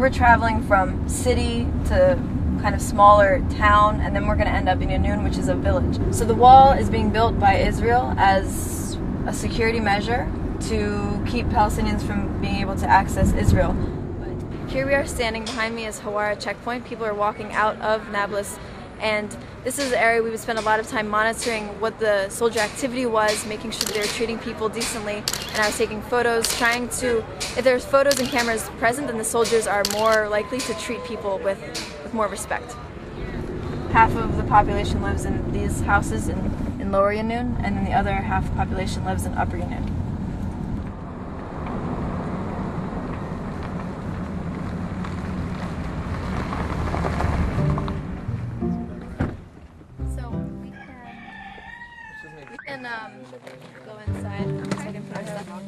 We're traveling from city to kind of smaller town, and then we're going to end up in Yanun, which is a village. So the wall is being built by Israel as a security measure to keep Palestinians from being able to access Israel. But here we are standing. Behind me is Hawara checkpoint. People are walking out of Nablus, and this is the area we would spend a lot of time monitoring what the soldier activity was, making sure that they were treating people decently, and I was taking photos, trying to, if there's photos and cameras present, then the soldiers are more likely to treat people with more respect. Half of the population lives in these houses in Lower Yanun, and then the other half of the population lives in Upper Yanun. So we can go inside so I can put our stuff on.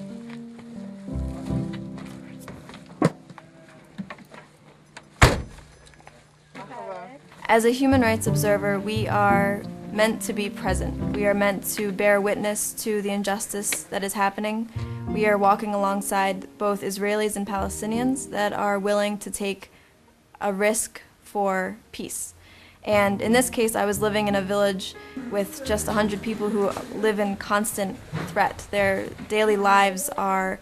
As a human rights observer, we are meant to be present. We are meant to bear witness to the injustice that is happening. We are walking alongside both Israelis and Palestinians that are willing to take a risk for peace. And in this case, I was living in a village with just 100 people who live in constant threat. Their daily lives are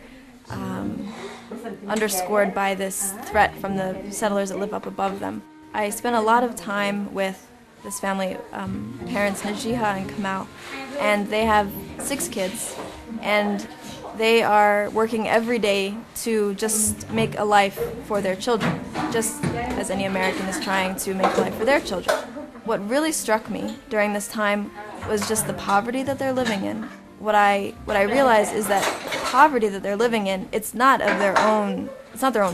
underscored by this threat from the settlers that live up above them. I spent a lot of time with this family, parents Najiha and Kamal, and they have 6 kids, and they are working every day to just make a life for their children, just as any American is trying to make a life for their children. What really struck me during this time was just the poverty that they're living in. What I realized is that poverty that they're living in, it's not their own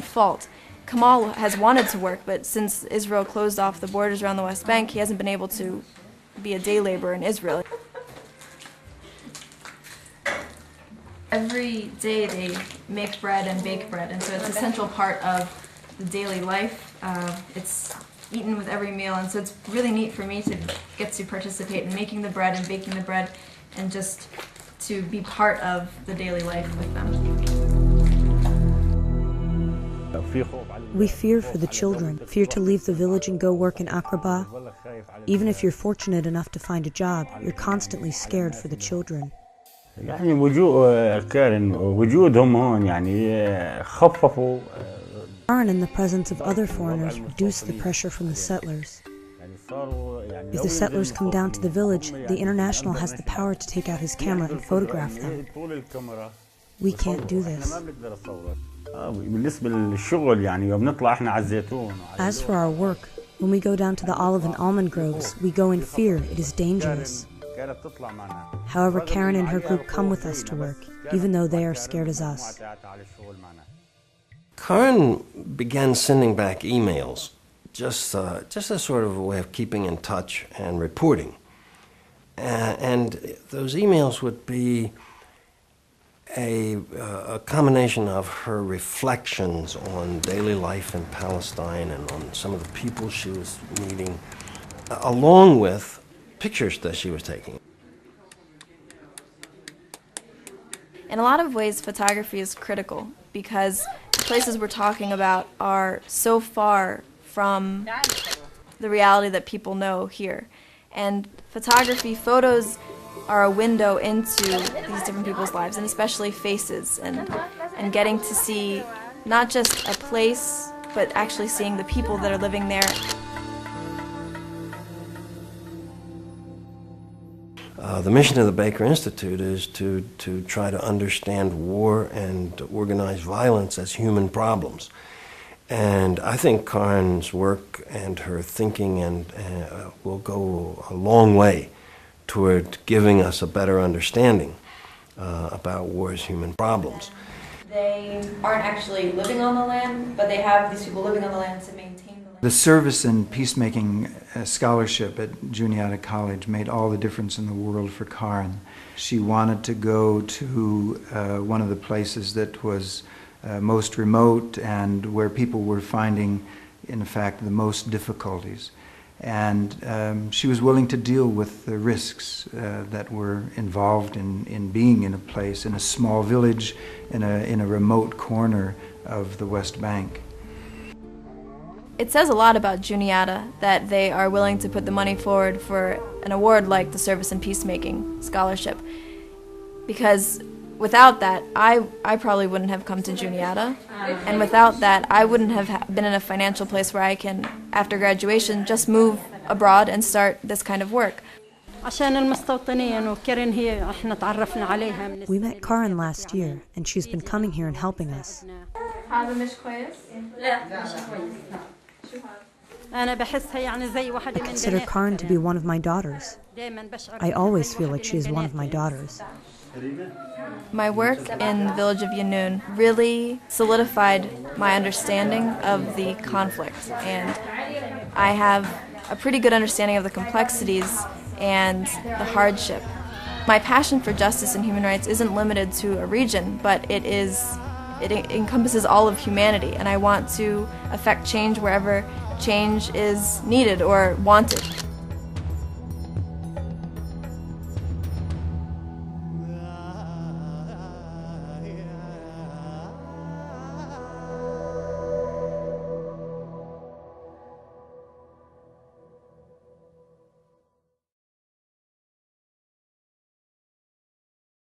fault. Kamal has wanted to work, but since Israel closed off the borders around the West Bank, he hasn't been able to be a day laborer in Israel. Every day they make bread and bake bread, and so it's a central part of the daily life. It's eaten with every meal, and so it's really neat for me to get to participate in making the bread and baking the bread, and just to be part of the daily life with them. We fear for the children, fear to leave the village and go work in Aqaba. Even if you're fortunate enough to find a job, you're constantly scared for the children. Karen and the presence of other foreigners reduce the pressure from the settlers. If the settlers come down to the village, the International has the power to take out his camera and photograph them. We can't do this. As for our work, when we go down to the olive and almond groves, we go in fear. It is dangerous. However, Karen and her group come with us to work, even though they are scared as us. Karen began sending back emails, just as sort of a way of keeping in touch and reporting. And those emails would be a combination of her reflections on daily life in Palestine and on some of the people she was meeting, along with pictures that she was taking. In a lot of ways, photography is critical because the places we're talking about are so far from the reality that people know here. And photography, photos, are a window into these different people's lives, and especially faces, and getting to see not just a place, but actually seeing the people that are living there. The mission of the Baker Institute is to try to understand war and organized violence as human problems. And I think Karen's work and her thinking will go a long way toward giving us a better understanding about war's human problems. They aren't actually living on the land, but they have these people living on the land to maintain the land. The service and peacemaking scholarship at Juniata College made all the difference in the world for Karen. She wanted to go to one of the places that was most remote and where people were finding, in fact, the most difficulties. And she was willing to deal with the risks that were involved in being in a place, in a small village, in a remote corner of the West Bank. It says a lot about Juniata that they are willing to put the money forward for an award like the Service in Peacemaking Scholarship. Because without that, I probably wouldn't have come to Juniata. And without that, I wouldn't have been in a financial place where I can, after graduation, just move abroad and start this kind of work. We met Karen last year, and she's been coming here and helping us. I consider Karen to be one of my daughters. I always feel like she is one of my daughters. My work in the village of Yanoon really solidified my understanding of the conflict, and I have a pretty good understanding of the complexities and the hardship. My passion for justice and human rights isn't limited to a region, but it encompasses all of humanity, and I want to affect change wherever change is needed or wanted.